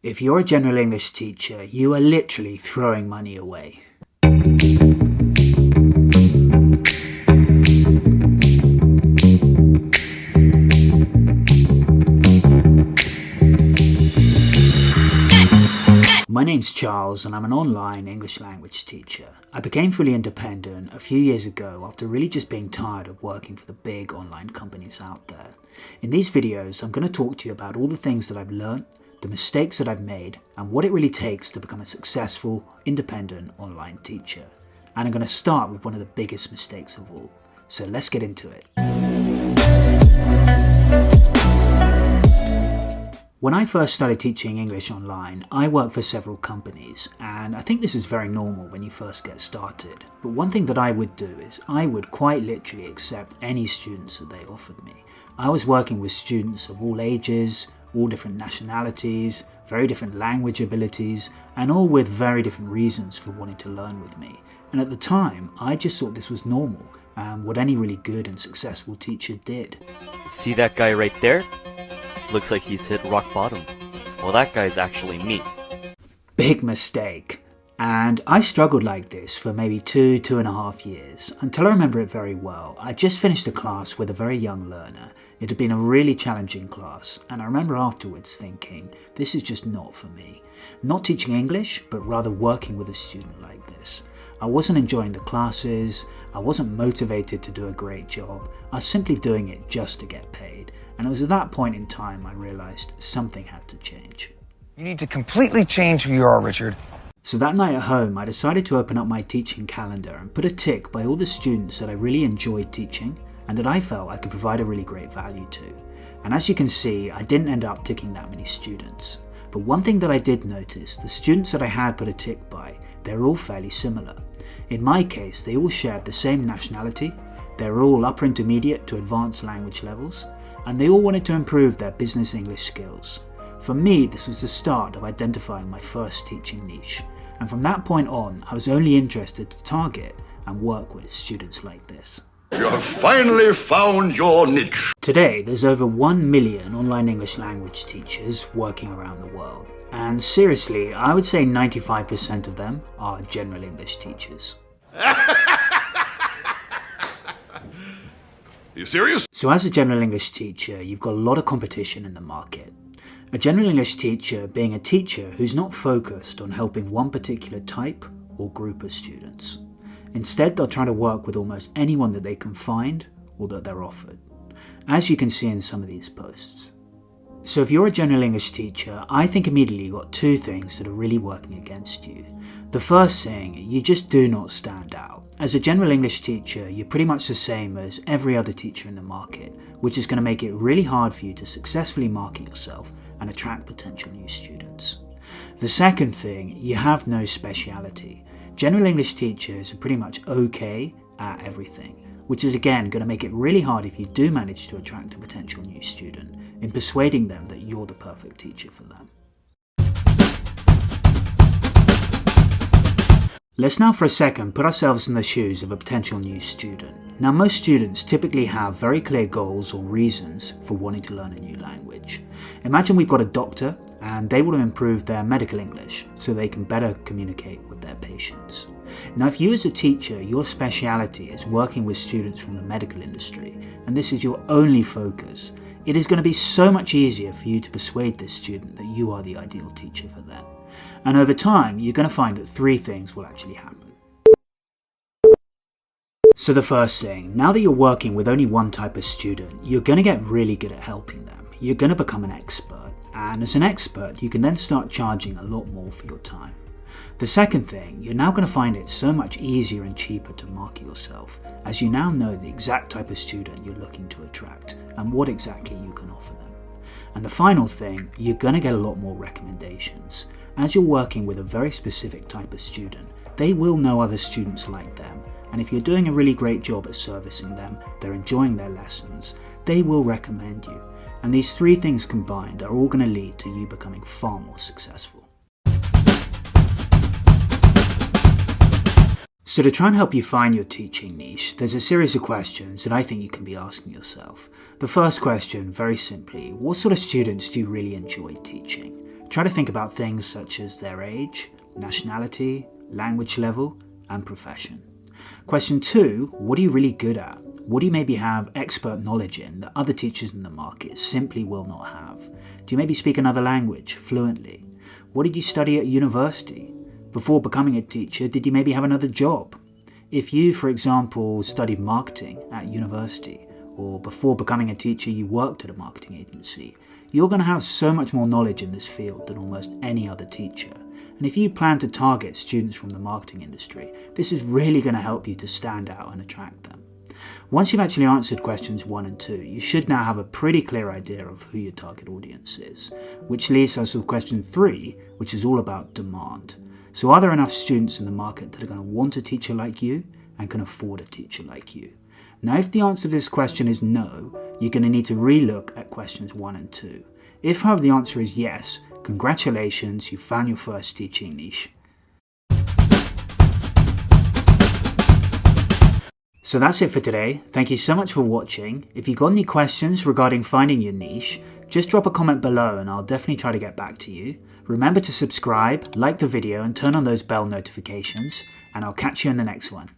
If you're a general English teacher, you are literally throwing money away. My name's Charles and I'm an online English language teacher. I became fully independent a few years ago after really just being tired of working for the big online companies out there. In these videos, I'm going to talk to you about all the things that I've learned, the mistakes that I've made, and what it really takes to become a successful, independent online teacher. And I'm going to start with one of the biggest mistakes of all. So let's get into it. When I first started teaching English online, I worked for several companies, and I think this is very normal when you first get started. But one thing that I would do is I would quite literally accept any students that they offered me. I was working with students of all ages, all different nationalities, very different language abilities, and all with very different reasons for wanting to learn with me. And at the time, I just thought this was normal, and what any really good and successful teacher did. See that guy right there? Looks like he's hit rock bottom. Well, that guy's actually me. Big mistake. And I struggled like this for maybe 2.5 years, until I remember it very well. I just finished a class with a very young learner. It had been a really challenging class, and I remember afterwards thinking, this is just not for me. Not teaching English, but rather working with a student like this. I wasn't enjoying the classes, I wasn't motivated to do a great job, I was simply doing it just to get paid. And it was at that point in time I realised something had to change. You need to completely change who you are, Richard. So that night at home, I decided to open up my teaching calendar and put a tick by all the students that I really enjoyed teaching and that I felt I could provide a really great value to. And as you can see, I didn't end up ticking that many students. But one thing that I did notice, the students that I had put a tick by, they're all fairly similar. In my case, they all shared the same nationality, they were all upper intermediate to advanced language levels, and they all wanted to improve their business English skills. For me, this was the start of identifying my first teaching niche, and from that point on, I was only interested to target and work with students like this. You have finally found your niche. Today, there's over 1 million online English language teachers working around the world, and seriously, I would say 95% of them are general English teachers. Are you serious? So as a general English teacher, you've got a lot of competition in the market. A general English teacher being a teacher who's not focused on helping one particular type or group of students. Instead, they'll try to work with almost anyone that they can find or that they're offered, as you can see in some of these posts. So if you're a general English teacher, I think immediately you've got two things that are really working against you. The first thing, you just do not stand out. As a general English teacher, you're pretty much the same as every other teacher in the market, which is going to make it really hard for you to successfully market yourself and attract potential new students. The second thing, you have no speciality. General English teachers are pretty much okay at everything, which is again going to make it really hard if you do manage to attract a potential new student in persuading them that you're the perfect teacher for them. Let's now for a second put ourselves in the shoes of a potential new student. Now most students typically have very clear goals or reasons for wanting to learn a new language. Imagine we've got a doctor and they want to improve their medical English so they can better communicate with their patients. Now if you as a teacher, your speciality is working with students from the medical industry and this is your only focus, it is going to be so much easier for you to persuade this student that you are the ideal teacher for them. And over time, you're going to find that three things will actually happen. So the first thing, now that you're working with only one type of student, you're going to get really good at helping them. You're going to become an expert. And as an expert, you can then start charging a lot more for your time. The second thing, you're now going to find it so much easier and cheaper to market yourself, as you now know the exact type of student you're looking to attract and what exactly you can offer them. And the final thing, you're going to get a lot more recommendations. As you're working with a very specific type of student, they will know other students like them, and if you're doing a really great job at servicing them, they're enjoying their lessons, they will recommend you. And these three things combined are all going to lead to you becoming far more successful. So to try and help you find your teaching niche, there's a series of questions that I think you can be asking yourself. The first question, very simply, what sort of students do you really enjoy teaching? Try to think about things such as their age, nationality, language level, and profession. Question 2, what are you really good at? What do you maybe have expert knowledge in that other teachers in the market simply will not have? Do you maybe speak another language fluently? What did you study at university? Before becoming a teacher, did you maybe have another job? If you, for example, studied marketing at university, or before becoming a teacher you worked at a marketing agency, you're going to have so much more knowledge in this field than almost any other teacher. And if you plan to target students from the marketing industry, this is really going to help you to stand out and attract them. Once you've actually answered questions 1 and 2, you should now have a pretty clear idea of who your target audience is, which leads us to question 3, which is all about demand. So are there enough students in the market that are going to want a teacher like you and can afford a teacher like you? Now, if the answer to this question is no, you're going to need to relook at questions 1 and 2. If, however, the answer is yes, congratulations, you found your first teaching niche. So that's it for today. Thank you so much for watching. If you've got any questions regarding finding your niche, just drop a comment below and I'll definitely try to get back to you. Remember to subscribe, like the video and turn on those bell notifications, and I'll catch you in the next one.